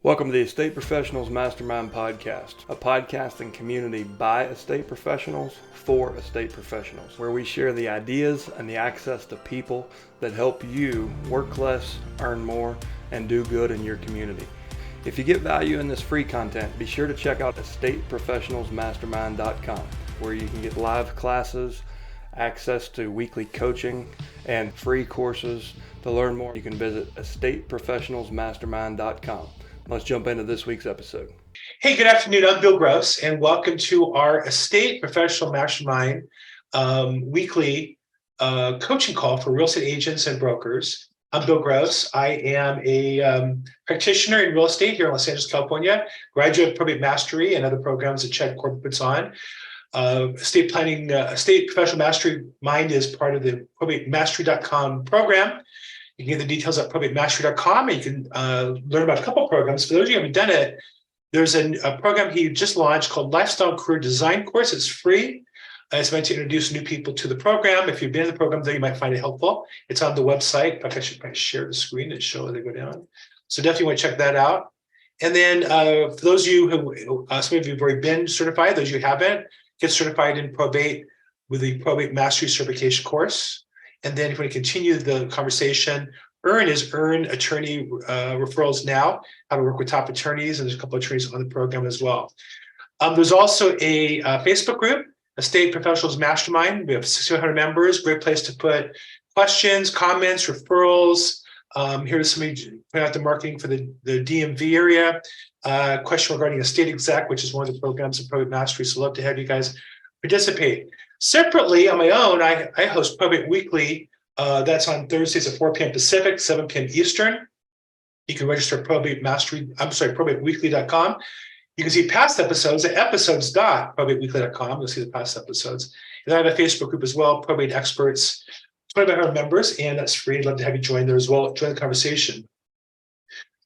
Welcome to the Estate Professionals Mastermind Podcast, a podcasting community by estate professionals for estate professionals, where we share the ideas and the access to people that help you work less, earn more, and do good in your community. If you get value in this free content, be sure to check out estateprofessionalsmastermind.com, where you can get live classes, access to weekly coaching, and free courses. To learn more, you can visit estateprofessionalsmastermind.com. Let's jump into this week's episode. Hey, good afternoon. I'm Bill Gross, and welcome to our Estate Professional Mastermind weekly coaching call for real estate agents and brokers. I'm Bill Gross. I am a practitioner in real estate here in Los Angeles, California, graduate of Probate Mastery and other programs that Chad Corp puts on. Estate Professional Mastery Mind is part of the ProbateMastery.com program. You can get the details at ProbateMastery.com, and you can learn about a couple of programs. For those of you who haven't done it, there's a program he just launched called Lifestyle Career Design Course. It's free. It's meant to introduce new people to the program. If you've been in the program, then you might find it helpful. It's on the website. In fact, I should probably share the screen and show as they go down. So definitely want to check that out. And then for those of you who, some of you have already been certified, those of you who haven't, get certified in probate with the Probate Mastery Certification course. And then if we continue the conversation, earn attorney referrals now, how to work with top attorneys, and there's a couple of attorneys on the program as well. There's also a Facebook group, Estate Professionals Mastermind. We have 600 members, great place to put questions, comments, referrals. Here's somebody putting out the marketing for the DMV area. Question regarding estate exec, which is one of the programs of Probate Mastery. So love to have you guys participate. Separately, on my own, I host Probate Weekly. That's on Thursdays at 4 p.m. Pacific, 7 p.m. Eastern. You can register at probateweekly.com. You can see past episodes at episodes.probateweekly.com. You'll see the past episodes. And I have a Facebook group as well, Probate Experts, 2,500 members, and that's free. I'd love to have you join there as well, join the conversation.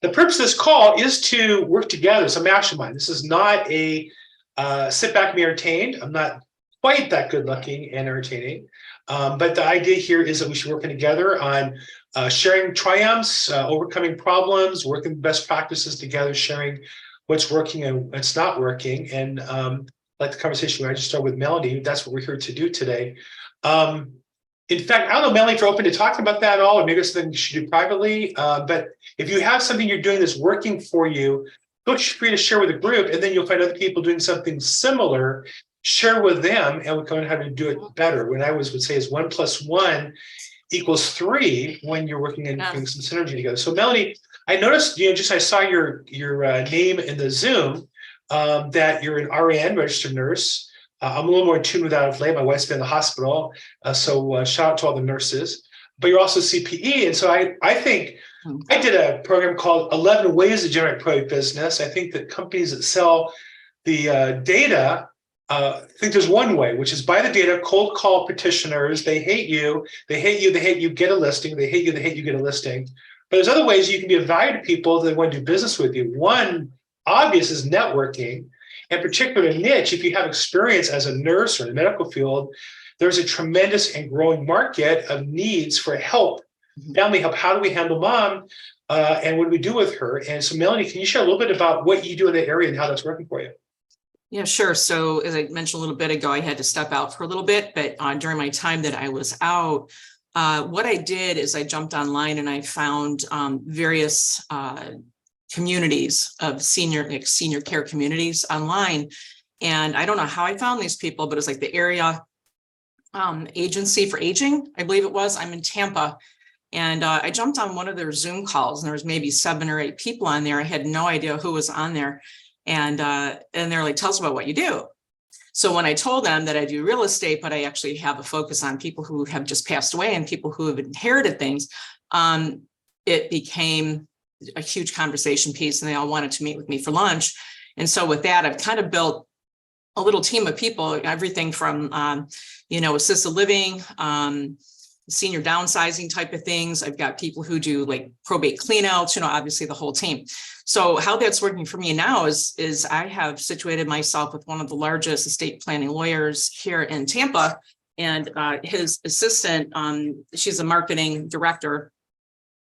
The purpose of this call is to work together. It's a mastermind. This is not a sit back and be entertained. I'm not quite that good looking and entertaining. But the idea here is that we should work together on sharing triumphs, overcoming problems, working best practices together, sharing what's working and what's not working. And like the conversation I just started with Melanie, that's what we're here to do today. In fact, I don't know, Melanie, if you're open to talking about that at all, or maybe it's something you should do privately. But if you have something you're doing that's working for you, feel free to share with the group, and then you'll find other people doing something similar. Share with them, and we'll learn how to do it better. What I would say is 1 + 1 = 3 when you're working and doing some synergy together. So, Melanie, I noticed, I saw your name in the Zoom that you're an RN, registered nurse. I'm a little more in tune with that of late. My wife's been in the hospital, so shout out to all the nurses. But you're also CPE, and so I think I did a program called 11 Ways to Generate Probate Business. I think that companies that sell the data. I think there's one way, which is buy the data, cold call petitioners. They hate you, get a listing. They hate you, get a listing. But there's other ways you can be of value to people that want to do business with you. One obvious is networking. In particular, niche, if you have experience as a nurse or in the medical field, there's a tremendous and growing market of needs for help, family help. How do we handle mom? And what do we do with her? And so, Melanie, can you share a little bit about what you do in that area and how that's working for you? Yeah, sure. So as I mentioned a little bit ago, I had to step out for a little bit, but during my time that I was out, what I did is I jumped online and I found various communities of senior care communities online. And I don't know how I found these people, but it was like the area agency for aging, I believe it was. I'm in Tampa. And I jumped on one of their Zoom calls, and there was maybe 7 or 8 people on there. I had no idea who was on there. And they're like, tell us about what you do. So when I told them that I do real estate, but I actually have a focus on people who have just passed away and people who have inherited things, it became a huge conversation piece, and they all wanted to meet with me for lunch. And so with that, I've kind of built a little team of people, everything from, assisted living, senior downsizing type of things. I've got people who do like probate cleanouts, obviously the whole team. So how that's working for me now is I have situated myself with one of the largest estate planning lawyers here in Tampa, and his assistant, she's a marketing director,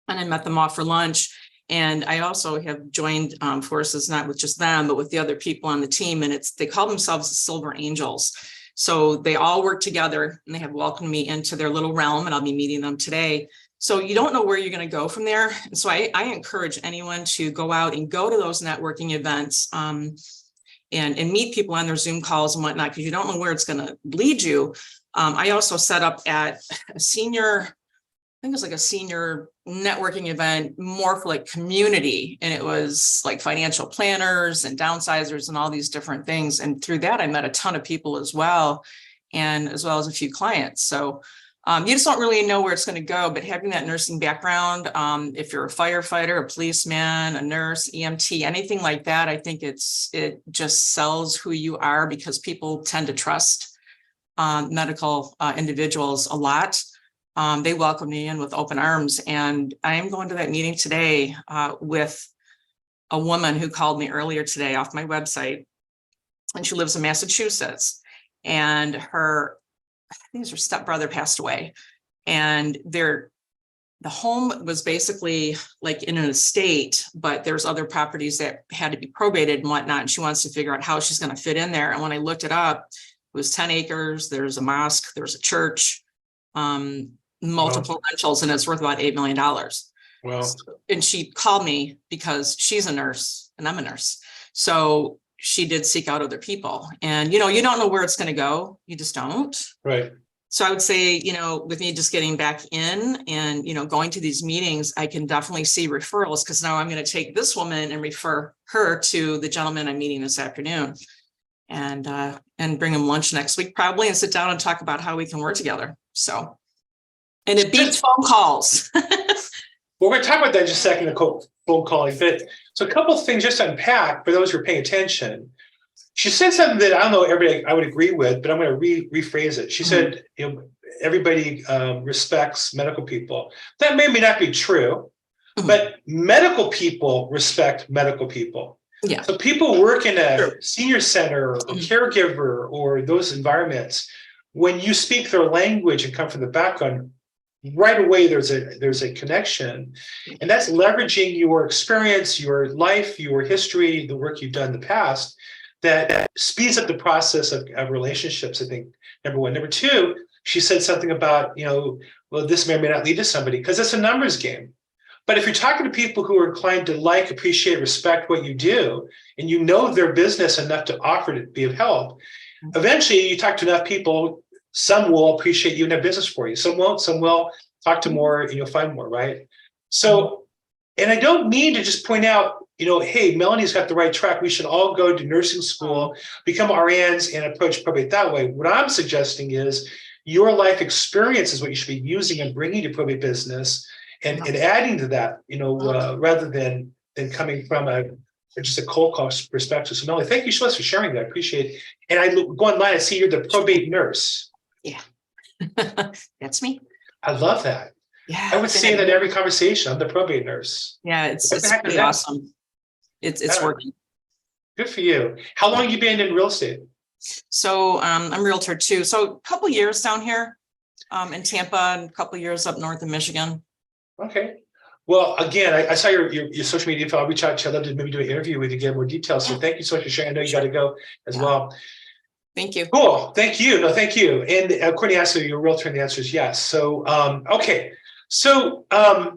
and I met them off for lunch. And I also have joined forces, not with just them, but with the other people on the team. And they call themselves the Silver Angels. So they all work together and they have welcomed me into their little realm, and I'll be meeting them today. So you don't know where you're going to go from there. And so I encourage anyone to go out and go to those networking events and meet people on their Zoom calls and whatnot, because you don't know where it's going to lead you. I also set up at a senior, I think it was like a senior networking event, more for like community. And it was like financial planners and downsizers and all these different things. And through that, I met a ton of people as well, and as well as a few clients. So you just don't really know where it's going to go, but having that nursing background, if you're a firefighter, a policeman, a nurse, EMT, anything like that, I think it just sells who you are, because people tend to trust medical individuals a lot. They welcome me in with open arms, and I am going to that meeting today with a woman who called me earlier today off my website, and she lives in Massachusetts, and I think her stepbrother passed away, and the home was basically like in an estate, but there's other properties that had to be probated and whatnot. And she wants to figure out how she's going to fit in there. And when I looked it up, it was 10 acres. There's a mosque, there's a church, multiple rentals, and it's worth about $8 million. Wow. And she called me because she's a nurse and I'm a nurse. So she did seek out other people, and, you don't know where it's going to go. You just don't. Right. So I would say, with me just getting back in and, going to these meetings, I can definitely see referrals, because now I'm going to take this woman and refer her to the gentleman I'm meeting this afternoon, and bring him lunch next week probably, and sit down and talk about how we can work together. So, and it beats phone calls. We're going to talk about that in just a second, the phone calling. But so a couple of things just to unpack for those who are paying attention. She said something that I don't know everybody I would agree with, but I'm going to rephrase it. She said, everybody respects medical people. That may not be true, but medical people respect medical people. Yeah. So people work in a senior center or caregiver or those environments, when you speak their language and come from the background, right away there's a connection, and that's leveraging your experience, your life, your history, the work you've done in the past, that speeds up the process of relationships. I think number one. Number two, she said something about, well, this may or may not lead to somebody, because it's a numbers game. But if you're talking to people who are inclined to like, appreciate, respect what you do, and you know their business enough to offer to be of help, eventually you talk to enough people, some will appreciate you and have business for you. Some won't, some will. Talk to more and you'll find more, right? So, and I don't mean to just point out, hey, Melanie's got the right track. We should all go to nursing school, become RNs, and approach probate that way. What I'm suggesting is your life experience is what you should be using and bringing to probate business, and adding to that, rather than coming from just a cold call perspective. So Melanie, thank you so much for sharing that. I appreciate it. And I go online, I see you're the probate nurse. Yeah. That's me. I love that. Yeah. I would say that every conversation. I'm the probate nurse. Yeah, it's pretty awesome. It's working. Good for you. How long have you been in real estate? So I'm a realtor too. So a couple of years down here in Tampa, and a couple of years up north in Michigan. Okay. Well, again, I saw your social media info. I'll reach out to you. I'd love to maybe do an interview with you, get more details. So thank you so much for sharing. I know you got to go as well. Thank you. Cool. Thank you. No, thank you. And Courtney asked you, you're a realtor, and the answer is yes. So, okay. So, I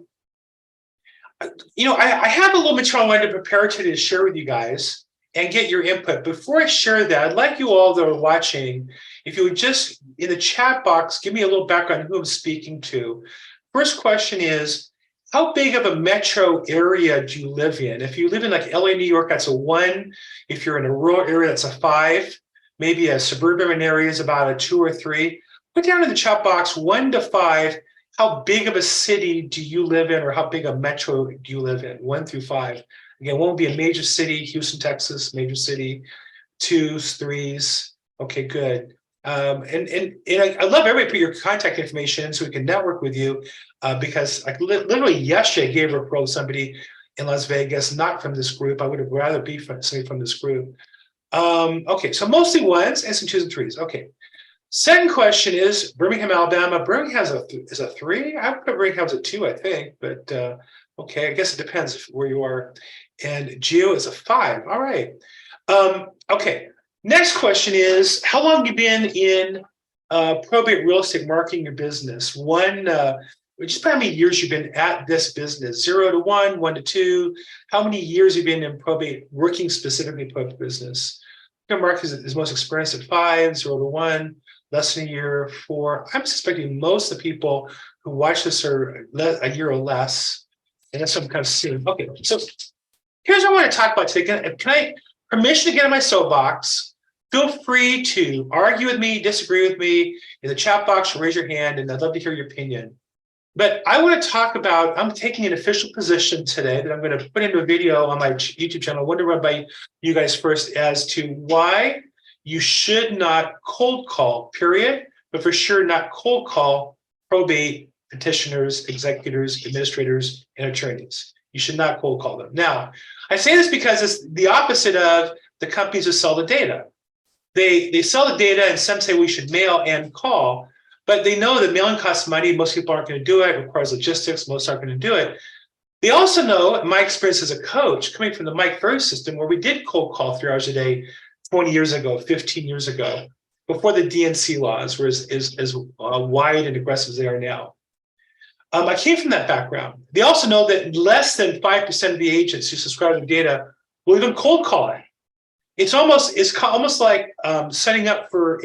have a little material I wanted to prepare today to share with you guys and get your input. Before I share that, I'd like you all that are watching, if you would just, in the chat box, give me a little background on who I'm speaking to. First question is, how big of a metro area do you live in? If you live in like LA, New York, that's a 1. If you're in a rural area, that's a 5. Maybe a suburban area is about a 2 or 3. Put down in the chat box 1 to 5. How big of a city do you live in, or how big a metro do you live in? 1 through 5. Again, 1 would be a major city, Houston, Texas, major city. 2s, 3s. Okay, good. And I love everybody put your contact information in so we can network with you, because like literally yesterday I gave a referral to somebody in Las Vegas, not from this group. I would have rather be somebody from this group. Okay, so mostly 1s and some 2s and 3s. Okay, Second question is Birmingham, Alabama. Birmingham is a 3. I would put Birmingham as a 2, I think, but okay, I guess it depends where you are. And Geo is a 5. All right. Okay. Next question is, how long have you been in probate real estate marketing your business? Just how many years you've been at this business? 0 to 1, 1 to 2. How many years you've been in probate, working specifically probate business? Mark is most experienced at 5, 0 to 1, less than a year, 4. I'm suspecting most of the people who watch this are a year or less, and that's what I'm kind of seeing. Okay, so here's what I want to talk about today. Can I permission to get in my soapbox? Feel free to argue with me, disagree with me in the chat box, or raise your hand, and I'd love to hear your opinion. But I want to talk about, I'm taking an official position today that I'm going to put into a video on my YouTube channel. I want to run by you guys first as to why you should not cold call, period, but for sure not cold call probate petitioners, executors, administrators, and attorneys. You should not cold call them. Now, I say this because it's the opposite of the companies that sell the data. They sell the data, and some say we should mail and call, but they know that mailing costs money. Most people aren't going to do it. It requires logistics. Most aren't going to do it. They also know, my experience as a coach, coming from the Mike Ferry system, where we did cold call 3 hours a day 20 years ago, 15 years ago, before the DNC laws were as wide and aggressive as they are now. I came from that background. They also know that less than 5% of the agents who subscribe to the data will even cold call it. It's almost like setting up for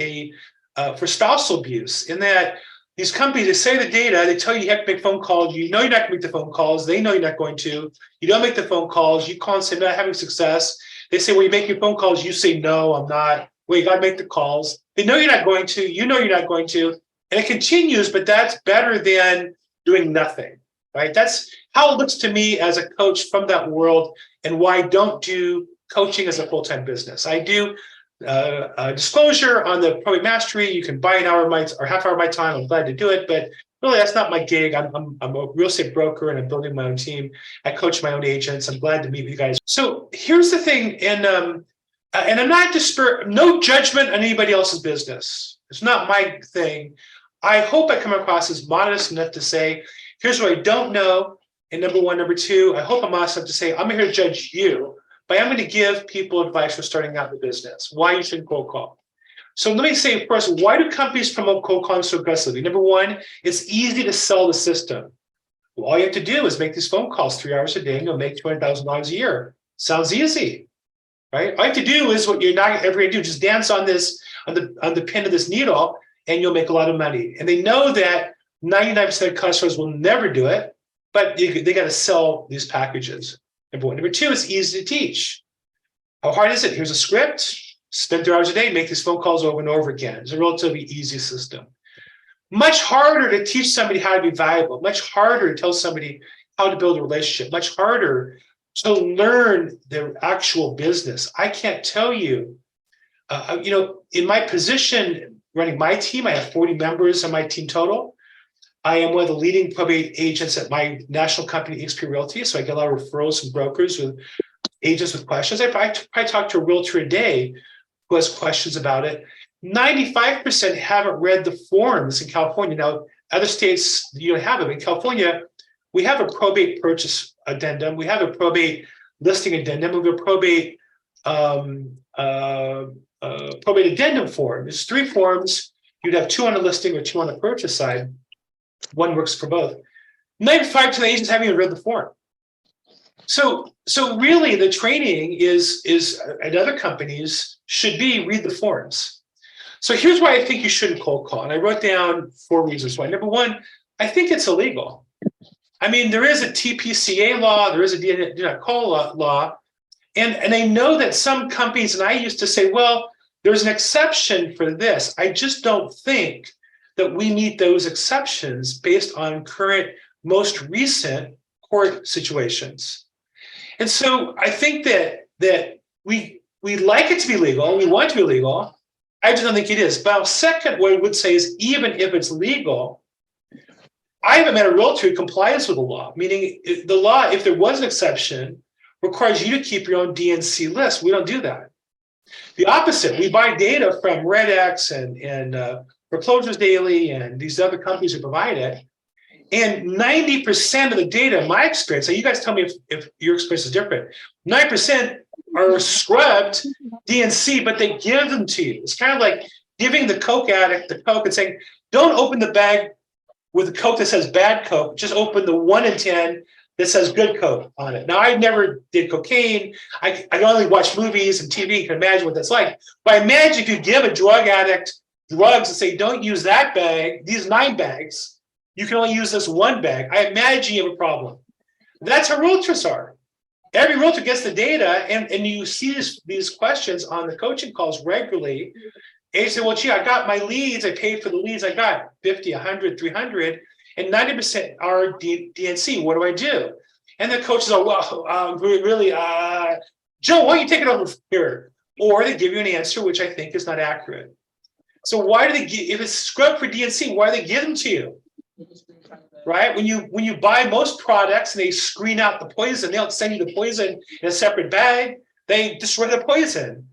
spousal abuse, in that these companies, they say the data, they tell you have to make phone calls. You know you're not going to make the phone calls. They know you're not going to. You don't make the phone calls. You call and say, I'm not having success. They say, well, you make your phone calls. You say, no, I'm not. Well, you got to make the calls. They know you're not going to. You know you're not going to. And it continues, but that's better than doing nothing, right? That's how it looks to me as a coach from that world, and why I don't do coaching as a full-time business. I do disclosure on the Probate Mastery. You can buy an hour of my or half hour of my time. I'm glad to do it, but really that's not my gig. I'm a real estate broker, and I'm building my own team. I coach my own agents. I'm glad to meet with you guys. So here's the thing, and I'm not no judgment on anybody else's business. It's not my thing. I hope I come across as modest enough to say, here's what I don't know, and number one. Number two, I hope I'm modest enough to say, I'm here to judge you, but I'm going to give people advice for starting out in the business, why you shouldn't cold call. So let me say first, why do companies promote cold calling so aggressively? Number one, it's easy to sell the system. Well, all you have to do is make these phone calls 3 hours a day, and you'll make $200,000 a year. Sounds easy, right? All you have to do is what you're not ever going to do, just dance on the pin of this needle, and you'll make a lot of money. And they know that 99% of customers will never do it, but they got to sell these packages. Number one. Number two, it's easy to teach. How hard is it? Here's a script. Spend 3 hours a day, make these phone calls over and over again. It's a relatively easy system. Much harder to teach somebody how to be valuable. Much harder to tell somebody how to build a relationship. Much harder to learn their actual business. I can't tell you, in my position running my team, I have 40 members on my team total. I am one of the leading probate agents at my national company, XP Realty. So I get a lot of referrals from brokers with agents with questions. I talk to a realtor a day who has questions about it. 95% haven't read the forms in California. Now, other states, you don't have them. In California, we have a probate purchase addendum. We have a probate listing addendum. We have a probate addendum form. There's 3 forms. You'd have 2 on the listing or 2 on the purchase side. One works for both. 95% of the agents haven't even read the form. So really, the training is at other companies should be read the forms. So here's why I think you shouldn't cold call. And I wrote down 4 reasons why. Number one, I think it's illegal. I mean, there is a TPCA law, there is a do not call law. And I know that some companies, and I used to say, well, there's an exception for this. I just don't think that we meet those exceptions based on current, most recent court situations. And so I think that we like it to be legal, we want it to be legal. I just don't think it is. But second, what I would say is, even if it's legal, I haven't met a realtor who complies with the law, meaning the law, if there was an exception, requires you to keep your own DNC list. We don't do that. The opposite, we buy data from RedX and Foreclosures Daily and these other companies who provide it. And 90% of the data, in my experience, so you guys tell me if your experience is different, 9% are scrubbed DNC, but they give them to you. It's kind of like giving the Coke addict the Coke and saying, don't open the bag with a Coke that says bad Coke, just open the 1 in 10 that says good Coke on it. Now, I never did cocaine. I only watch movies and TV. You can imagine what that's like. But I imagine if you give a drug addict drugs and say, don't use that bag, these 9 bags, you can only use this 1 bag. I imagine you have a problem. That's how realtors are. Every realtor gets the data, and you see these questions on the coaching calls regularly. And you say, well, gee, I got my leads. I paid for the leads. I got 50, 100, 300, and 90% are DNC. What do I do? And the coaches are, well, really, Joe, why don't you take it over here? Or they give you an answer, which I think is not accurate. So why do they give, if it's scrubbed for DNC, why do they give them to you? Right? When you buy most products and they screen out the poison, they don't send you the poison in a separate bag. They destroy the poison.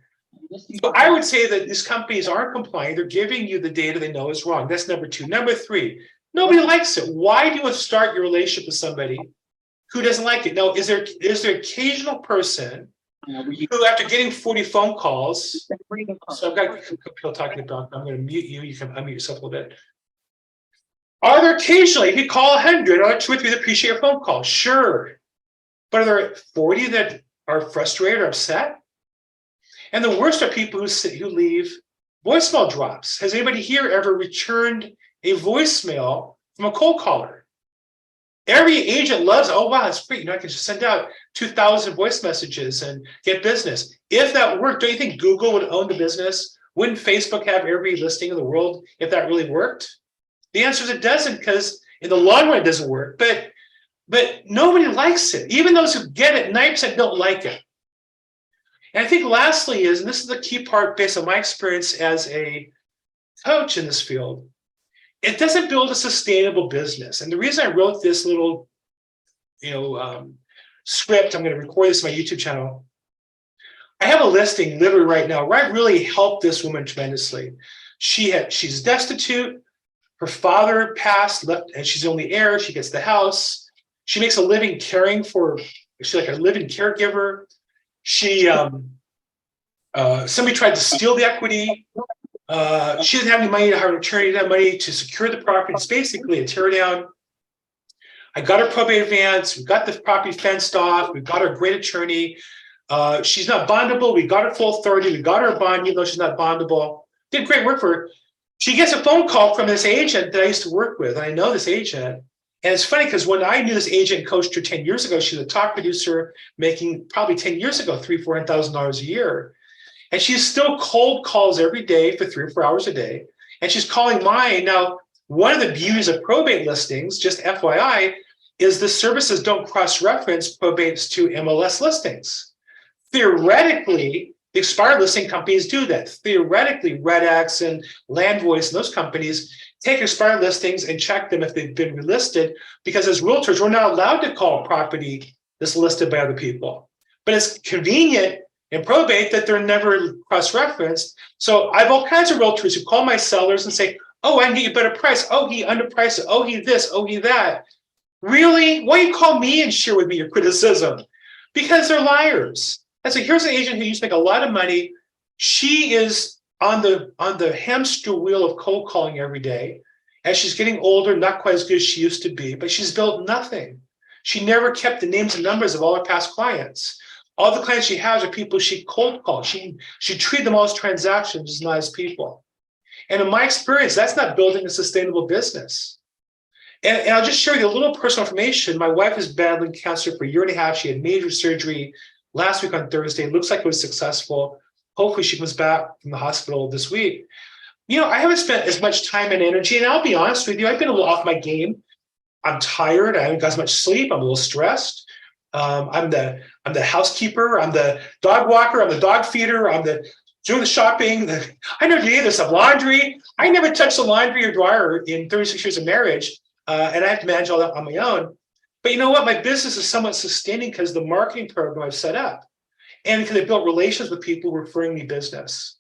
So I would say that these companies aren't compliant. They're giving you the data they know is wrong. That's number 2. Number 3, nobody likes it. Why do you start your relationship with somebody who doesn't like it? Now, is there occasional person who, after getting 40 phone calls, so I've got people talking about, I'm going to mute you. You can unmute yourself a little bit. Are there occasionally, if you call 100, are there 2 or 3 that appreciate your phone call? Sure. But are there 40 that are frustrated or upset? And the worst are people who leave voicemail drops. Has anybody here ever returned a voicemail from a cold caller? Every agent loves, oh, wow, that's great. I can just send out 2,000 voice messages and get business. If that worked, don't you think Google would own the business? Wouldn't Facebook have every listing in the world if that really worked? The answer is it doesn't, because in the long run it doesn't work. But nobody likes it. Even those who get it, 9% don't like it. And I think lastly is, and this is the key part based on my experience as a coach in this field, it doesn't build a sustainable business. And the reason I wrote this little, script, I'm going to record this on my YouTube channel. I have a listing literally right now where I really helped this woman tremendously. She's destitute. Her father passed, left, and she's the only heir. She gets the house. She makes a living caring for. She's like a living caregiver. She somebody tried to steal the equity. She doesn't have any money to hire an attorney, doesn't have money to secure the property. It's basically a tear down. I got her probate advance. We got the property fenced off. We got her a great attorney. She's not bondable. We got her full authority. We got her a bond, even though she's not bondable. Did great work for her. She gets a phone call from this agent that I used to work with. And I know this agent. And it's funny because when I knew this agent and coached her 10 years ago, she was a top producer making probably 10 years ago, $300,000, $400,000 a year. And she still cold calls every day for 3 or 4 hours a day. And she's calling mine. Now, one of the beauties of probate listings, just FYI, is the services don't cross-reference probates to MLS listings. Theoretically, the expired listing companies do that. Theoretically, RedX and LandVoice and those companies take expired listings and check them if they've been relisted, because as realtors, we're not allowed to call property that's listed by other people. But it's convenient in probate that they're never cross-referenced. So I have all kinds of realtors who call my sellers and say, oh, I can get you a better price. Oh, he underpriced it. Oh, he this. Oh, he that. Really? Why don't you call me and share with me your criticism? Because they're liars. And so here's an agent who used to make a lot of money. She is on the hamster wheel of cold calling every day. As she's getting older, not quite as good as she used to be, but she's built nothing. She never kept the names and numbers of all her past clients. All the clients she has are people she cold called. She treated them all as transactions, not as people. And in my experience, that's not building a sustainable business. And I'll just share you a little personal information. My wife is battling cancer for a year and a half. She had major surgery last week on Thursday. It looks like it was successful. Hopefully she comes back from the hospital this week. I haven't spent as much time and energy, and I'll be honest with you, I've been a little off my game. I'm tired. I haven't got as much sleep. I'm a little stressed. I'm the housekeeper. I'm the dog walker. I'm the dog feeder. I'm doing the shopping. I never do any of this stuff. Laundry. I never touched the laundry or dryer in 36 years of marriage, and I have to manage all that on my own. But you know what? My business is somewhat sustaining because of the marketing program I've set up, and because I built relations with people referring me business.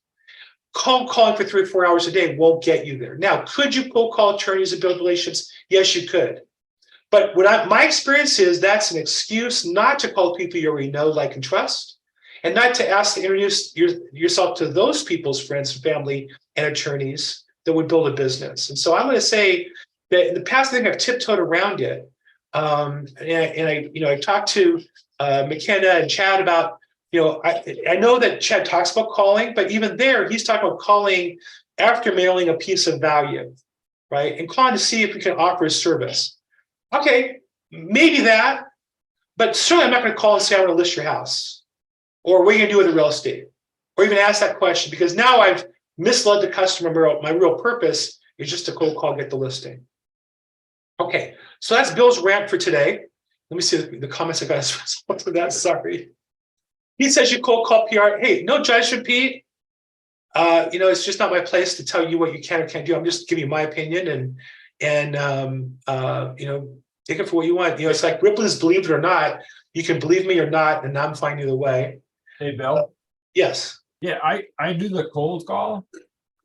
cold calling for 3 or 4 hours a day won't get you there. Now, could you cold call attorneys and build relationships? Yes, you could. But my experience is that's an excuse not to call people you already know, like, and trust, and not to ask to introduce yourself to those people's friends and family and attorneys that would build a business. And so I'm going to say that in the past, I think I've tiptoed around it. I talked to McKenna and Chad about, I know that Chad talks about calling, but even there, he's talking about calling after mailing a piece of value, right? And calling to see if we can offer a service. Okay, maybe that, but certainly I'm not going to call and say I want to list your house, or what are you going to do with the real estate, or even ask that question, because now I've misled the customer. My real purpose is just to cold call, get the listing. Okay, so that's Bill's rant for today. Let me see the comments I got as a result of that. Sorry. He says you cold call PR. Hey, no judgment, Pete. It's just not my place to tell you what you can or can't do. I'm just giving you my opinion and take it for what you want. It's like Ripley's Believe It or Not. You can believe me or not, and I'm fine either way. Hey, Bill. Yes. Yeah, I do the cold call,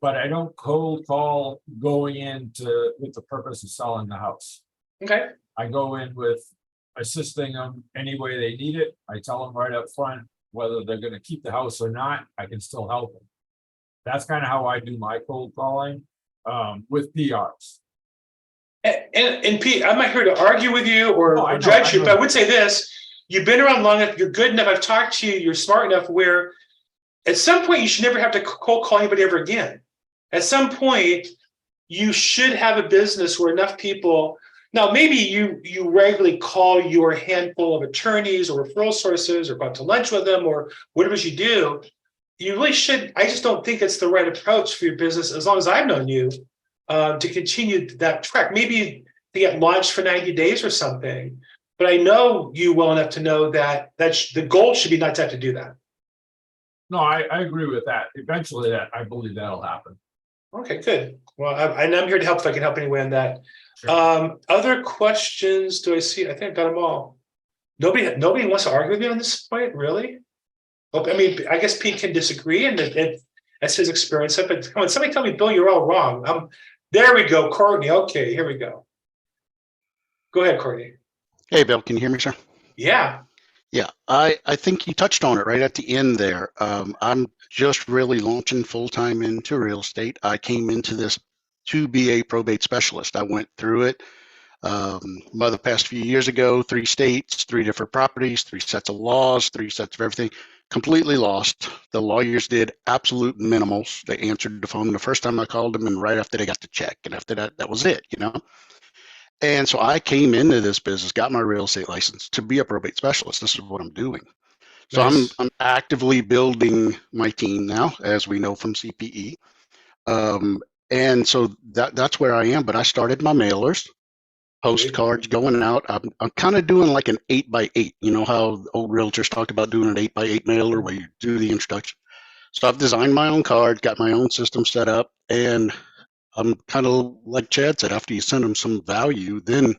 but I don't cold call going into with the purpose of selling the house. Okay. I go in with assisting them any way they need it. I tell them right up front whether they're going to keep the house or not. I can still help them. That's kind of how I do my cold calling with PRs. And Pete, I'm not here to argue with you or judge you, but I would say this: you've been around long enough, you're good enough. I've talked to you, you're smart enough where at some point you should never have to cold call anybody ever again. At some point, you should have a business where enough people. Now, maybe you regularly call your handful of attorneys or referral sources, or go out to lunch with them, or whatever you do. You really should. I just don't think it's the right approach for your business, as long as I've known you, to continue that track. Maybe to get launched for 90 days or something. But I know you well enough to know that the goal should be not to have to do that. No, I agree with that. Eventually, I believe that'll happen. Okay, good. Well, I'm here to help if I can help any way on that. Sure. Other questions? Do I see? I think I've got them all. Nobody wants to argue with me on this point, really? I mean, I guess Pete can disagree, and that's his experience. But come on, somebody tell me, Bill, you're all wrong. There we go, Courtney. Okay, here we go. Go ahead, Courtney. Hey, Bill, can you hear me, sir? Yeah. Yeah, I think you touched on it right at the end there. I'm just really launching full-time into real estate. I came into this to be a probate specialist. I went through it the past few years ago, 3 states, 3 different properties, 3 sets of laws, 3 sets of everything, completely lost. The lawyers did absolute minimals. They answered the phone the first time I called them, and right after they got the check. And after that, that was it, And so I came into this business, got my real estate license to be a probate specialist. This is what I'm doing. So Nice. I'm actively building my team now, as we know from CPE. And so that's where I am. But I started my mailers, postcards going out. I'm kind of doing like an 8x8. You know how old realtors talked about doing an 8x8 mailer where you do the introduction. So I've designed my own card, got my own system set up, and I'm kind of like Chad said, after you send them some value, then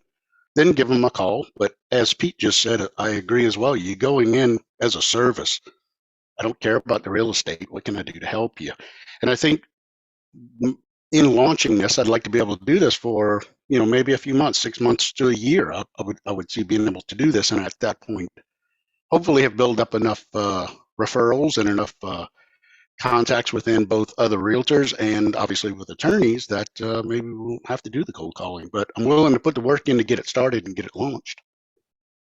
give them a call. But as Pete just said, I agree as well. You're going in as a service. I don't care about the real estate. What can I do to help you? And I think in launching this, I'd like to be able to do this for, maybe a few months, 6 months to a year. I would see being able to do this. And at that point, hopefully have built up enough referrals and enough contacts within both other realtors and obviously with attorneys that maybe we won't have to do the cold calling, but I'm willing to put the work in to get it started and get it launched.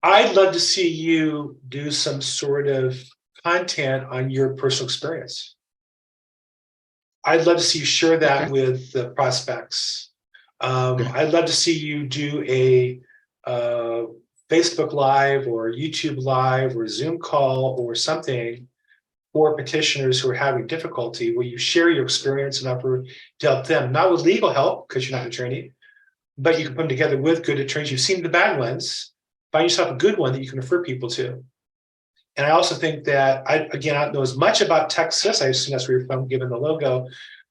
I'd love to see you do some sort of content on your personal experience. I'd love to see you share that with the prospects. I'd love to see you do a Facebook Live or YouTube Live or Zoom call or something for petitioners who are having difficulty, where you share your experience and offer to help them, not with legal help, because you're not an attorney, but you can put them together with good attorneys. You've seen the bad ones, find yourself a good one that you can refer people to. And I also think that, I don't know as much about Texas, I assume that's where you're from, given the logo,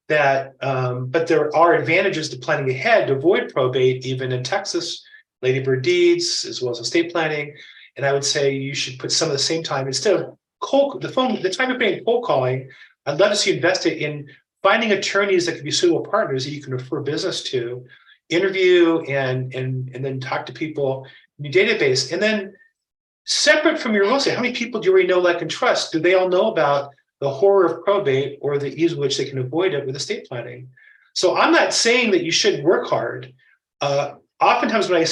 but there are advantages to planning ahead to avoid probate, even in Texas, Lady Bird deeds, as well as estate planning. And I would say you should put some of the same time, instead of the time you're paying cold calling, I'd love to see you invest it in finding attorneys that can be suitable partners that you can refer business to, interview and then talk to people in your database. And then separate from your real estate, how many people do you already know, like, and trust? Do they all know about the horror of probate or the ease with which they can avoid it with estate planning? So I'm not saying that you shouldn't work hard. Oftentimes when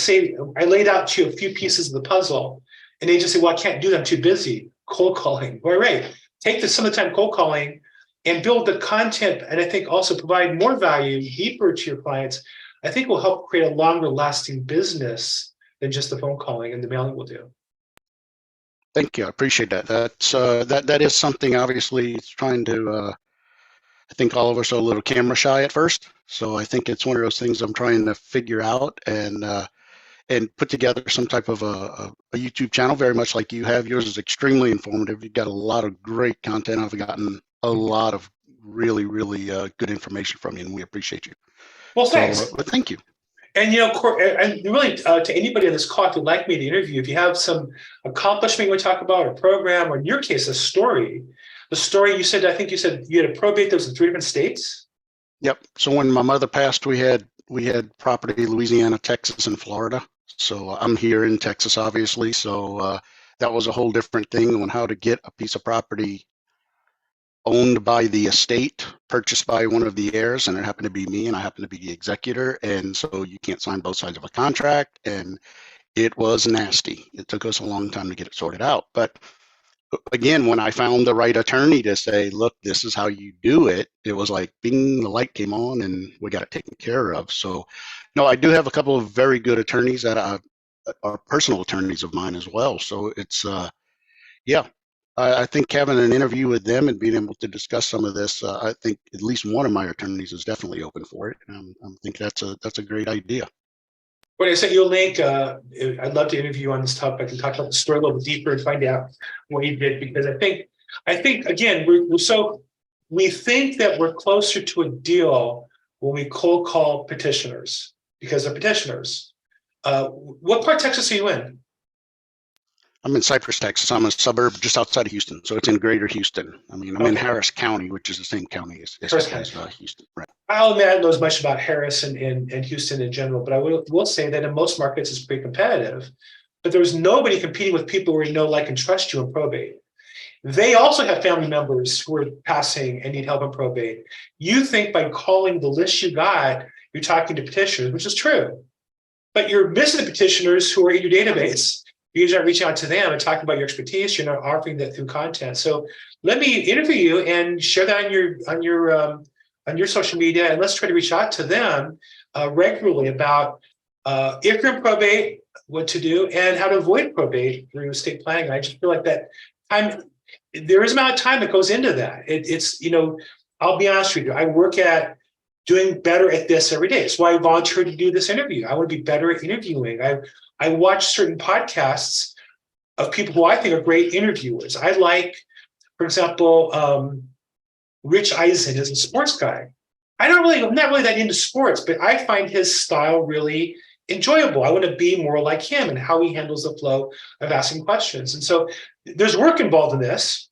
I laid out to you a few pieces of the puzzle and they just say, well, I can't do that, I'm too busy. Cold calling. All right. Take some of the time cold calling and build the content. And I think also provide more value deeper to your clients. I think will help create a longer lasting business than just the phone calling and the mailing will do. Thank you. I appreciate that. That is something, obviously, it's trying to, I think all of us are a little camera shy at first. So I think it's one of those things I'm trying to figure out and put together some type of a YouTube channel, very much like you have. Yours is extremely informative. You've got a lot of great content. I've gotten a lot of really, really good information from you, and we appreciate you. Well, thanks. But thank you. And, you know, and really to anybody on this call, if you'd like me to interview, if you have some accomplishment you want to talk about, a program, or in your case, a story, the story you said, I think you said you had a probate that was in 3 different states. Yep. So when my mother passed, we had property, Louisiana, Texas, and Florida. So I'm here in Texas, obviously. So that was a whole different thing on how to get a piece of property owned by the estate, purchased by one of the heirs, and it happened to be me, and I happened to be the executor. And so you can't sign both sides of a contract, and it was nasty. It took us a long time to get it sorted out. But again, when I found the right attorney to say, look, this is how you do it, it was like, bing, the light came on and we got it taken care of. So, no, I do have a couple of very good attorneys that are personal attorneys of mine as well. So it's, yeah, I think having an interview with them and being able to discuss some of this, I think at least one of my attorneys is definitely open for it. And I think that's a great idea. When I sent you a link, I'd love to interview you on this topic. I can talk about the story a little deeper and find out what you did, because I think again, we think that we're closer to a deal when we cold call petitioners because they're petitioners. What part of Texas are you in? I'm in Cypress, Texas. I'm a suburb just outside of Houston, so it's in Greater Houston. I mean, I'm in Harris County, which is the same county as Houston. Right. I'll admit I don't know as much about Harris and Houston in general, but I will say that in most markets it's pretty competitive. But there's nobody competing with people where you know, like, and trust you in probate. They also have family members who are passing and need help in probate. You think by calling the list you got, you're talking to petitioners, which is true. But you're missing the petitioners who are in your database. You're not reaching out to them and talking about your expertise. You're not offering that through content. So let me interview you and share that on your social media, and let's try to reach out to them regularly about if you're in probate, what to do, and how to avoid probate through estate planning. I just feel like that time, there is an amount of time that goes into that. It's, you know, I'll be honest with you, I work at doing better at this every day. That's why I volunteered to do this interview. I want to be better at interviewing. I watch certain podcasts of people who I think are great interviewers. I like, for example, Rich Eisen is a sports guy. I'm not really that into sports, but I find his style really enjoyable. I want to be more like him and how he handles the flow of asking questions. And so there's work involved in this.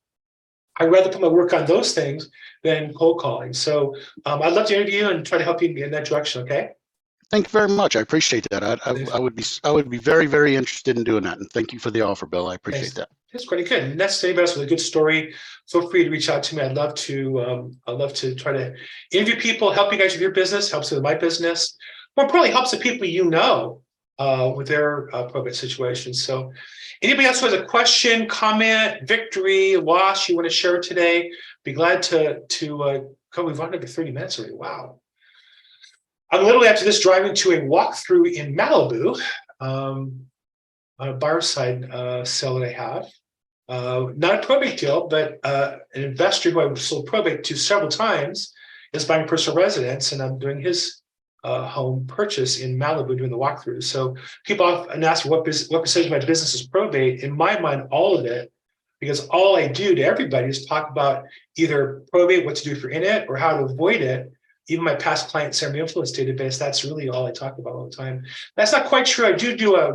I'd rather put my work on those things than cold calling. So I'd love to interview you and try to help you in that direction. Okay. Thank you very much. I appreciate that. I would be very, very interested in doing that. And thank you for the offer, Bill. I appreciate that. That's pretty good. And that's anybody else with a good story. Feel free to reach out to me. I'd love to try to interview people, help you guys with your business, helps with my business. More importantly, helps the people you know with their probate situations. So anybody else who has a question, comment, victory, loss you want to share today, be glad to come. We've run over 30 minutes already. Wow. I'm literally after this driving to a walkthrough in Malibu, on a bar side sale that I have. Not a probate deal, but an investor who I've sold probate to several times is buying a personal residence, and I'm doing his home purchase in Malibu doing the walkthrough. So people often ask what percentage of my business is probate. In my mind, all of it, because all I do to everybody is talk about either probate, what to do if you're in it, or how to avoid it. Even my past client Certified influence database, that's really all I talk about all the time. That's not quite true. I do a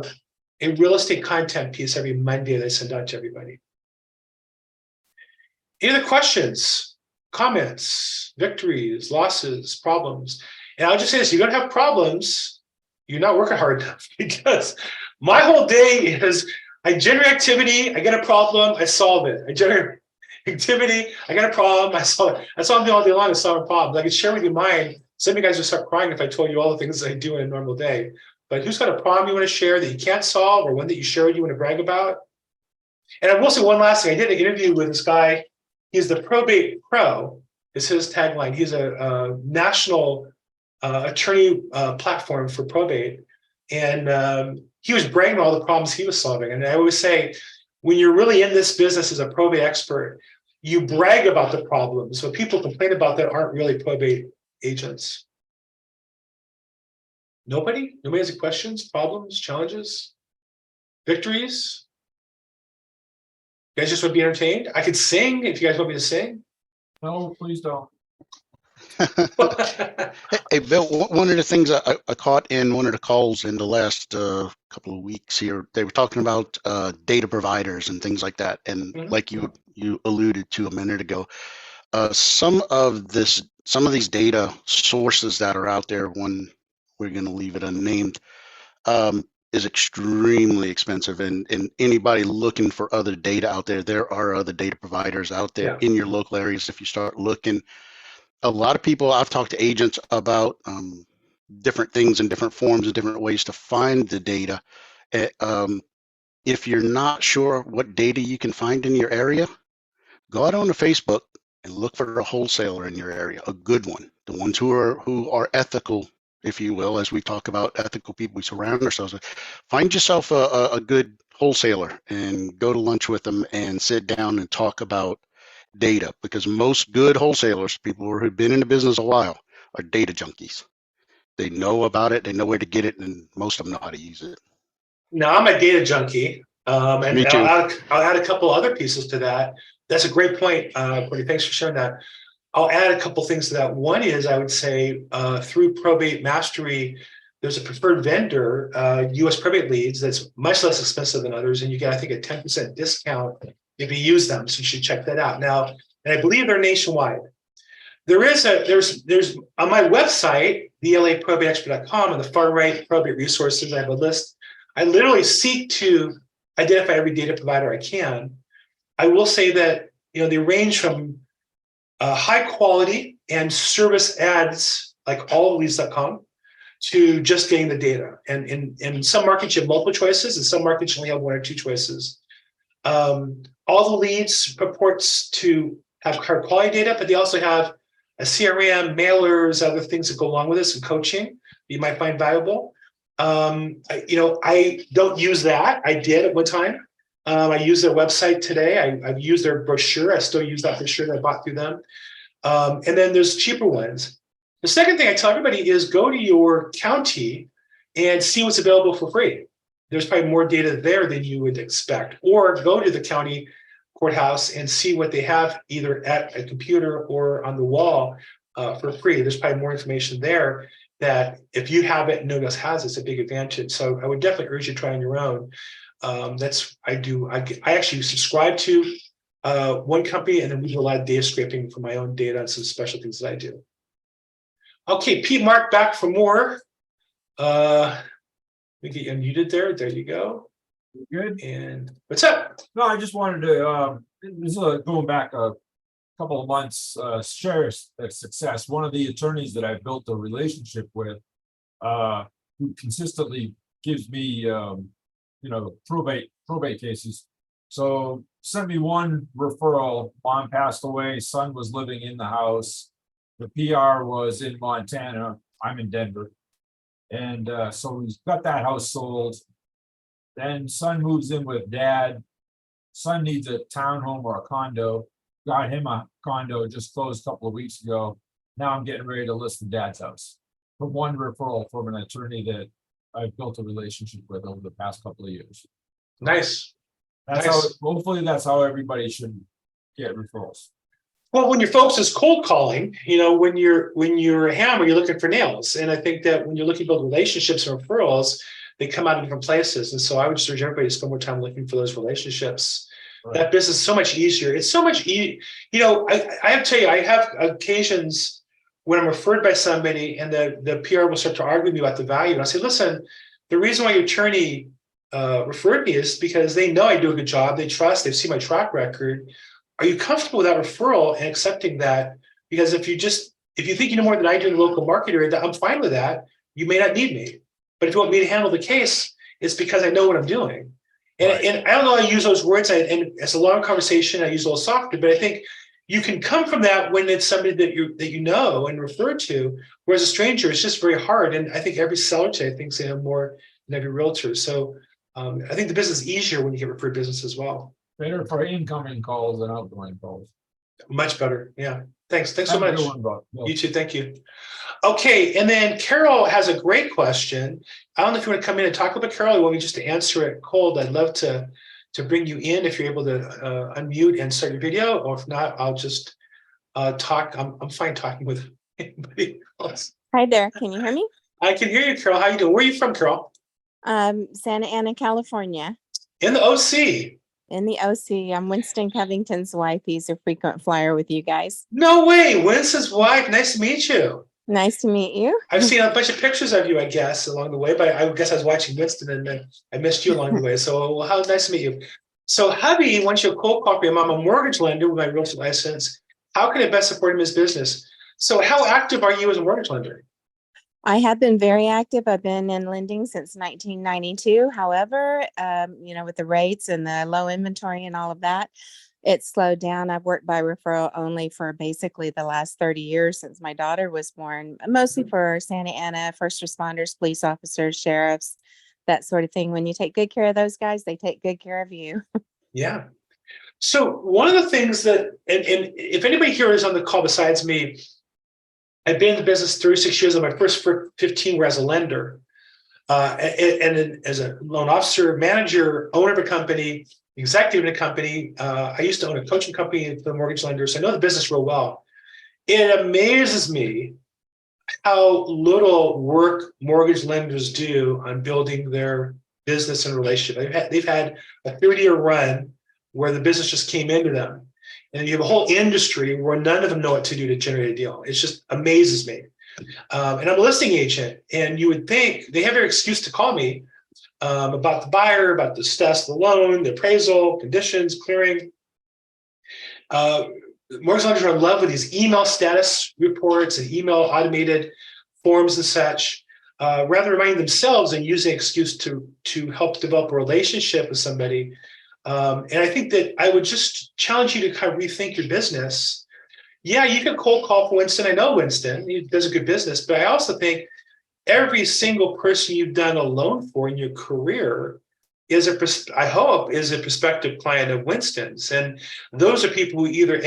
real estate content piece every Monday that I send out to everybody. Any other questions? comments, victories, losses, problems. And I'll just say this, you don't have problems, you're not working hard enough, because my whole day is I generate activity, I get a problem, I solve it. I generate activity, I got a problem, I solve it. That's all I'm doing all day long is solving problems. I could share with you mine. Some of you guys would start crying if I told you all the things I do in a normal day. But who's got a problem you want to share that you can't solve, or one that you shared you want to brag about? And I will say one last thing. I did an interview with this guy. He's the Probate Pro, is his tagline. He's a national attorney platform for probate. And he was bragging about all the problems he was solving. And I always say, when you're really in this business as a probate expert, you brag about the problems. What people complain about that aren't really probate agents. Nobody? Nobody has any questions, problems, challenges, victories? You guys just want to be entertained? I could sing if you guys want me to sing. No, please don't. Hey, Bill, one of the things I caught in one of the calls in the last couple of weeks here, they were talking about data providers and things like that. And like you alluded to a minute ago, some of these data sources that are out there, one we're going to leave it unnamed, is extremely expensive. And anybody looking for other data out there, there are other data providers out there in your local areas. If you start looking, a lot of people, I've talked to agents about different things and different forms and different ways to find the data. If you're not sure what data you can find in your area, go out on the Facebook and look for a wholesaler in your area, a good one, the ones who are ethical, if you will, as we talk about ethical people we surround ourselves with. Find yourself a good wholesaler and go to lunch with them and sit down and talk about data, because most good wholesalers, people who have been in the business a while, are data junkies. They know about it, they know where to get it, and most of them know how to use it. Now, I'm a data junkie, and Me too. I'll add a couple other pieces to that. That's a great point, Courtney. Thanks for sharing that. I'll add a couple things to that. One is, I would say, through Probate Mastery, there's a preferred vendor, US Probate Leads, that's much less expensive than others, and you get, I think, a 10% discount if you use them. So you should check that out. Now, and I believe they're nationwide. There's on my website, thelaprobateexpert.com, on the far right, probate resources, I have a list. I literally seek to identify every data provider I can. I will say that, they range from high quality and service ads like allleads.com to just getting the data. And in some markets, you have multiple choices. In some markets, you only have one or two choices. All the leads purports to have high quality data, but they also have a CRM, mailers, other things that go along with this, and coaching you might find valuable. I don't use that. I did at one time. I use their website today. I've used their brochure. I still use that brochure that I bought through them. And then there's cheaper ones. The second thing I tell everybody is go to your county and see what's available for free. There's probably more data there than you would expect. Or go to the county courthouse and see what they have either at a computer or on the wall for free. There's probably more information there that if you have it and nobody else has, it's a big advantage. So I would definitely urge you to try on your own. I actually subscribe to one company, and then we do a lot of data scraping for my own data and some special things that I do. Okay, Pete, Mark, back for more. We get you unmuted there. There you go. Good. And what's up? No, I just wanted to, this is going back a couple of months, share a success. One of the attorneys that I built a relationship with, who consistently gives me, probate cases. So sent me one referral. Mom passed away. Son was living in the house. The PR was in Montana. I'm in Denver. And so he's got that house sold. Then son moves in with dad. Son needs a townhome or a condo. Got him a condo, just closed a couple of weeks ago. Now I'm getting ready to list the dad's house. From one referral from an attorney that I've built a relationship with over the past couple of years. Nice. That's how, hopefully that's how everybody should get referrals. Well, when your folks is cold calling, when you're a hammer, you're looking for nails. And I think that when you're looking to build relationships and referrals, they come out of different places. And so I would just urge everybody to spend more time looking for those relationships. That business is so much easier. It's so much I have to tell you, I have occasions when I'm referred by somebody and the PR will start to argue with me about the value. And I say, listen, the reason why your attorney referred me is because they know I do a good job. They trust, they've seen my track record. Are you comfortable with that referral and accepting that? Because if you think you know more than I do in the local market area, I'm fine with that. You may not need me. But if you want me to handle the case, it's because I know what I'm doing. And I don't know, I use those words, and it's a long conversation. I use a little softer, but I think you can come from that when it's somebody that you know and refer to. Whereas a stranger, it's just very hard. And I think every seller today thinks they have more than every realtor. So I think the business is easier when you get referred business as well. Better for incoming calls than outgoing calls. Much better. Yeah. Thanks so much. Yeah. You too. Thank you. Okay. And then Carol has a great question. I don't know if you want to come in and talk about Carol, or want me just to answer it cold. I'd love to bring you in if you're able to unmute and start your video, or if not, I'll just talk. I'm fine talking with anybody else. Hi there. Can you hear me? I can hear you, Carol. How you doing? Where are you from, Carol? Santa Ana, California. In the OC. In the OC. I'm Winston Covington's wife. He's a frequent flyer with you guys. No way. Winston's wife. Nice to meet you. Nice to meet you. I've seen a bunch of pictures of you, I guess, along the way, but I guess I was watching Winston and I missed you along the way. So how nice to meet you. So hubby wants you to cold call him. I'm a mortgage lender with my realty license. How can I best support him in his business? So how active are you as a mortgage lender? I have been very active. I've been in lending since 1992. However, with the rates and the low inventory and all of that, it's slowed down. I've worked by referral only for basically the last 30 years since my daughter was born, mostly for Santa Ana, first responders, police officers, sheriffs, that sort of thing. When you take good care of those guys, they take good care of you. Yeah. So one of the things that, and if anybody here is on the call besides me, I've been in the business 36 years. On my first 15 were as a lender, and as a loan officer, manager, owner of a company, executive in a company. I used to own a coaching company for the mortgage lenders. So I know the business real well. It amazes me how little work mortgage lenders do on building their business and relationship. They've had a 30-year run where the business just came into them. And you have a whole industry where none of them know what to do to generate a deal. It just amazes me. And I'm a listing agent, and you would think they have their excuse to call me about the buyer, about the status of the loan, the appraisal, conditions, clearing. Mortgage lenders are in love with these email status reports and email automated forms and such, rather than reminding themselves and using an excuse to help develop a relationship with somebody. And I think that I would just challenge you to kind of rethink your business. Yeah, you can cold call for Winston. I know Winston, he does a good business, but I also think every single person you've done a loan for in your career is a prospective client of Winston's. And those are people who either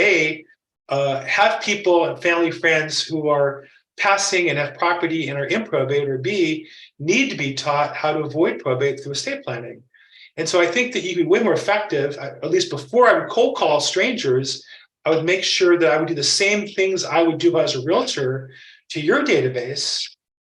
have people and family friends who are passing and have property and are in probate, or B, need to be taught how to avoid probate through estate planning. And so I think that you could be way more effective, at least before I would cold call strangers, I would make sure that I would do the same things I would do as a realtor to your database,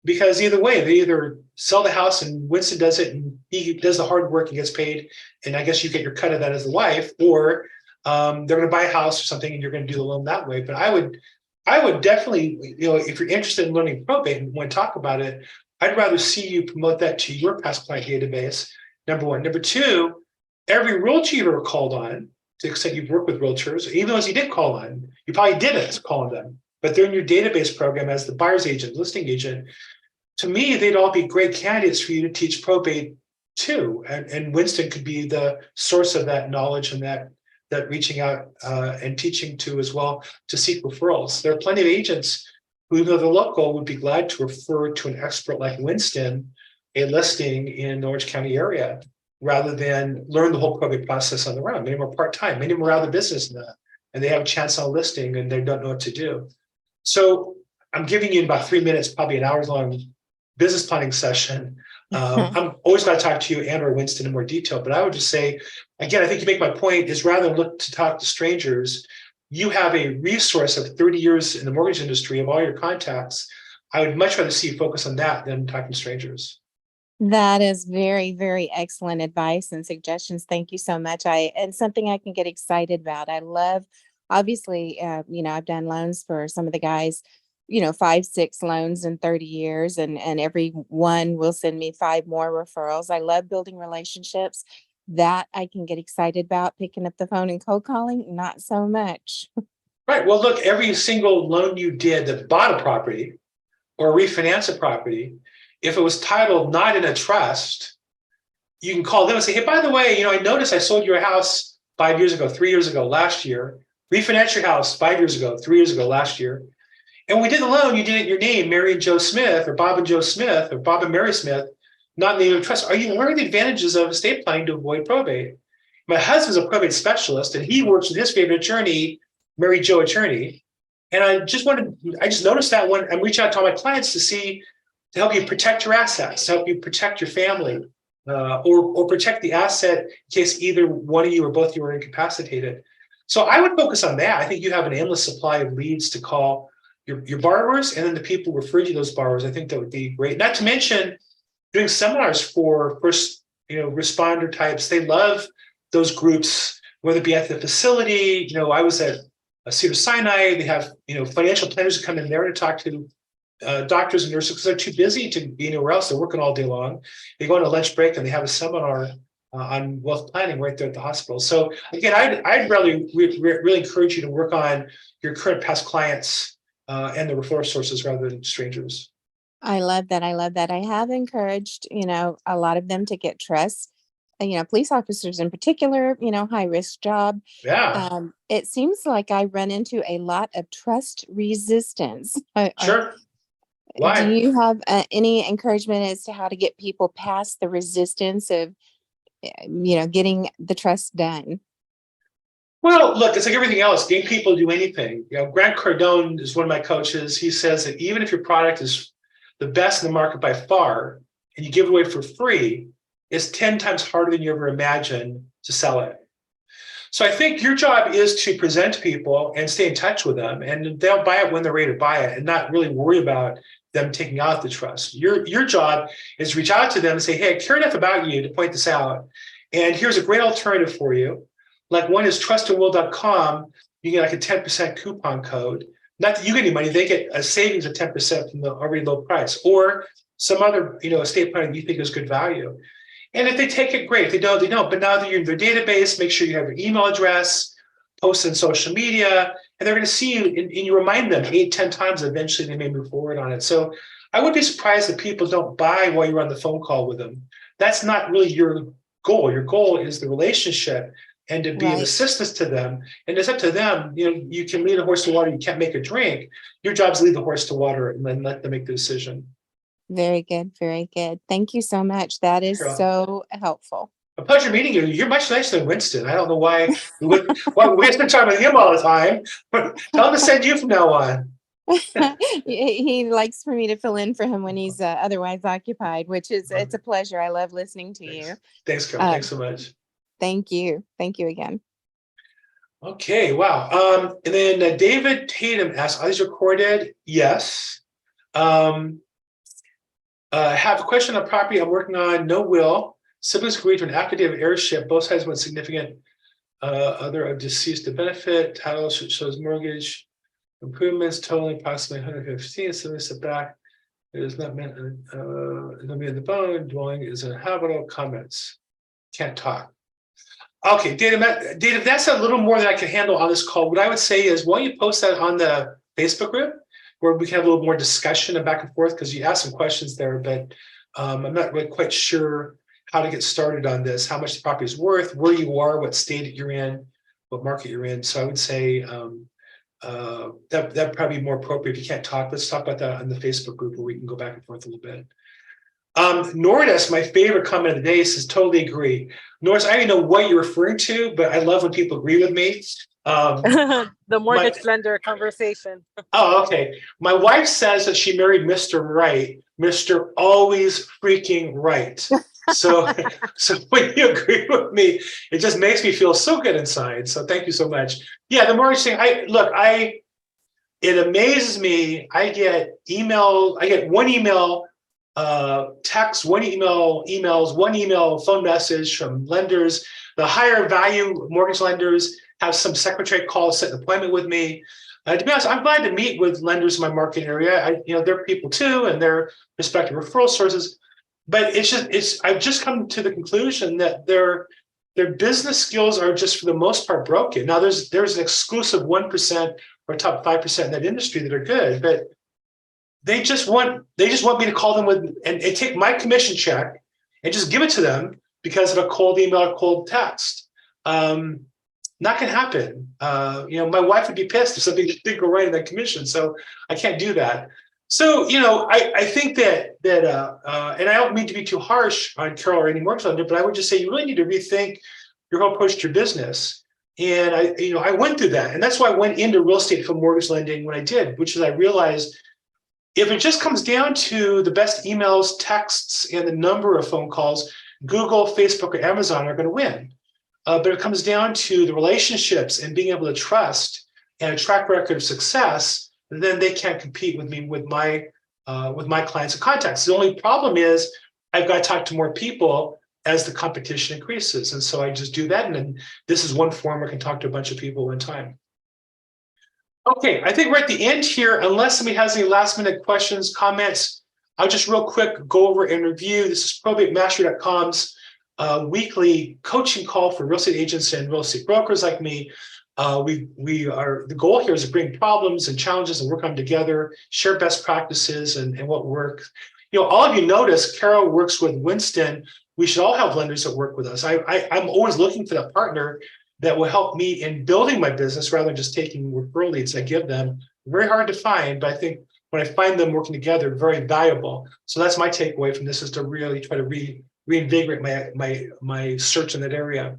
because either way, they either sell the house and Winston does it and he does the hard work and gets paid, and I guess you get your cut of that as a wife, or they're going to buy a house or something and you're going to do the loan that way. But I would definitely, if you're interested in learning probate and want to talk about it, I'd rather see you promote that to your past client database. Number one. Number two, every realtor you've ever called on, to the extent you've worked with realtors, even those you did call on, you probably didn't call on them, but they're in your database program as the buyer's agent, listing agent. To me, they'd all be great candidates for you to teach probate to. And Winston could be the source of that knowledge and that reaching out and teaching to as well, to seek referrals. There are plenty of agents who, even though they're local, would be glad to refer to an expert like Winston a listing in the Orange County area, rather than learn the whole probate process on their own. Many more part-time, many more out of the business now, and they have a chance on a listing and they don't know what to do. So I'm giving you in about 3 minutes, probably an hour-long business planning session. I'm always going to talk to you and or Winston in more detail, but I would just say, again, I think you make my point is, rather than look to talk to strangers, you have a resource of 30 years in the mortgage industry of all your contacts. I would much rather see you focus on that than talking to strangers. That is very, very excellent advice and suggestions. Thank you so much. And something I can get excited about. I love, obviously, I've done loans for some of the guys, 5, 6 loans in 30 years, and every one will send me 5 more referrals. I love building relationships. That I can get excited about. Picking up the phone and cold calling, not so much. Right. Well, look, every single loan you did that bought a property or refinance a property, if it was titled not in a trust, you can call them and say, hey, by the way, I noticed I sold your house 5 years ago, 3 years ago, last year. Refinance your house 5 years ago, 3 years ago, last year. And when we did the loan, you did it in your name, Mary and Joe Smith, or Bob and Joe Smith, or Bob and Mary Smith, not in the name of trust. Are you learning the advantages of estate planning to avoid probate? My husband's a probate specialist, and he works with his favorite attorney, Mary Jo Attorney. And I just noticed that when I'm reaching out to all my clients to help you protect your assets, to help you protect your family, or protect the asset in case either one of you or both of you are incapacitated. So I would focus on that. I think you have an endless supply of leads to call your borrowers, and then the people referring to those borrowers. I think that would be great. Not to mention doing seminars for first, responder types. They love those groups, whether it be at the facility. I was at Cedar Sinai. They have, financial planners who come in there to talk to doctors and nurses because they're too busy to be anywhere else. They're working all day long. They go on a lunch break and they have a seminar on wealth planning right there at the hospital. So again, I'd really encourage you to work on your current past clients and the referral sources rather than strangers. I love that. I love that. I have encouraged, a lot of them to get trust. Police officers in particular, high risk job. Yeah. It seems like I run into a lot of trust resistance. Sure. Do Why? you have any encouragement as to how to get people past the resistance of, getting the trust done? Well, look, it's like everything else. Getting people to do anything. Grant Cardone is one of my coaches. He says that even if your product is the best in the market by far, and you give it away for free, it's 10 times harder than you ever imagined to sell it. So I think your job is to present to people and stay in touch with them, and they'll buy it when they're ready to buy it, and not really worry about them taking out the trust. Your job is to reach out to them and say, hey, I care enough about you to point this out, and here's a great alternative for you. Like one is trustandwill.com. You get like a 10% coupon code. Not that you get any money, they get a savings of 10% from the already low price, or some other estate planning you think is good value. And if they take it, great. If they don't, they don't. But now that you're in their database, make sure you have your email address, post on social media, and they're going to see you, and you remind them 8, 10 times. Eventually, they may move forward on it. So I would be surprised if people don't buy while you're on the phone call with them. That's not really your goal. Your goal is the relationship and to be of assistance to them. And it's up to them. You can lead a horse to water. You can't make a drink. Your job is to lead the horse to water and then let them make the decision. Very good. Very good. Thank you so much. That is so helpful. A pleasure meeting you. You're much nicer than Winston. I don't know why we spend time with him all the time. Tell him to send you from now on. He likes for me to fill in for him when he's otherwise occupied, which is, it's a pleasure. I love listening to you. Thanks, Carol. Thanks so much. Thank you. Thank you again. Okay, wow. And then David Tatum asks, are these recorded? Yes. Have a question on property I'm working on, no will. Siblings agreed to an affidavit of heirship. Both sides want significant other of deceased to benefit. Title shows mortgage improvements totaling approximately 115. Siblings sit back. It is not meant in the bone. Dwelling is inhabitable. Comments. Can't talk. Okay, Dave, that's a little more than I can handle on this call. What I would say is, why don't you post that on the Facebook group where we can have a little more discussion and back and forth, because you asked some questions there, but I'm not really quite sure how to get started on this, how much the property is worth, where you are, what state you're in, what market you're in. So I would say that'd probably be more appropriate. If you can't talk, let's talk about that on the Facebook group where we can go back and forth a little bit. Nordis, my favorite comment of the day, says totally agree. Nordis, I don't know what you're referring to, but I love when people agree with me. The mortgage lender conversation. Oh, okay. My wife says that she married Mr. Right, Mr. Always Freaking Right. So when you agree with me, it just makes me feel so good inside. So thank you so much. Yeah, the mortgage thing. It amazes me. I get one email texts, one email, phone message from lenders. The higher value mortgage lenders have some secretary call, set an appointment with me. To be honest, I'm glad to meet with lenders in my market area. They're people too, and they're respective referral sources. But I've just come to the conclusion that their business skills are just for the most part broken. Now there's an exclusive 1% or top 5% in that industry that are good, but they just want me to call them and take my commission check and just give it to them because of a cold email or cold text. Not gonna happen. My wife would be pissed if something didn't go right in that commission, so I can't do that. So, I think that and I don't mean to be too harsh on Carol or any mortgage lender, but I would just say you really need to rethink your whole approach to your business. And I went through that, and that's why I went into real estate for mortgage lending when I did, which is I realized if it just comes down to the best emails, texts, and the number of phone calls, Google, Facebook, or Amazon are going to win. But it comes down to the relationships and being able to trust and a track record of success. And then they can't compete with me with my clients and contacts. The only problem is I've got to talk to more people as the competition increases. And so I just do that. And then this is one form where I can talk to a bunch of people at one time. Okay, I think we're at the end here. Unless somebody has any last minute questions, comments, I'll just real quick go over and review. This is probatemastery.com's weekly coaching call for real estate agents and real estate brokers like me. The goal here is to bring problems and challenges and work on them together, share best practices and what works. All of you notice Carol works with Winston. We should all have lenders that work with us. I'm always looking for that partner that will help me in building my business rather than just taking referral leads I give them. Very hard to find, but I think when I find them working together, very valuable. So that's my takeaway from this, is to really try to reinvigorate my search in that area.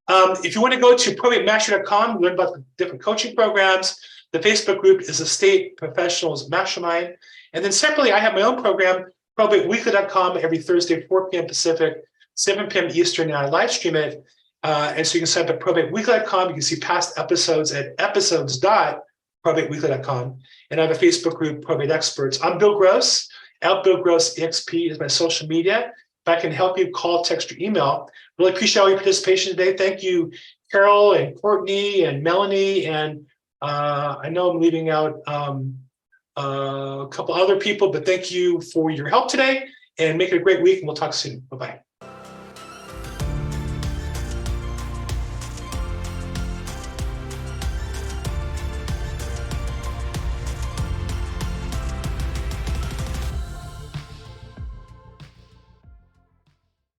If you want to go to probatemastery.com, learn about the different coaching programs. The Facebook group is Estate Professionals Mastermind. And then separately, I have my own program, probateweekly.com, every Thursday, 4 p.m. Pacific, 7 p.m. Eastern, and I live stream it. And so you can sign up at probateweekly.com. You can see past episodes at episodes.probateweekly.com. And I have a Facebook group, Probate Experts. I'm Bill Gross. Bill Gross EXP is my social media. If I can help you, call, text, or email. Really appreciate all your participation today. Thank you, Carol and Courtney and Melanie. And I know I'm leaving out a couple other people, but thank you for your help today, and make it a great week. And we'll talk soon. Bye-bye.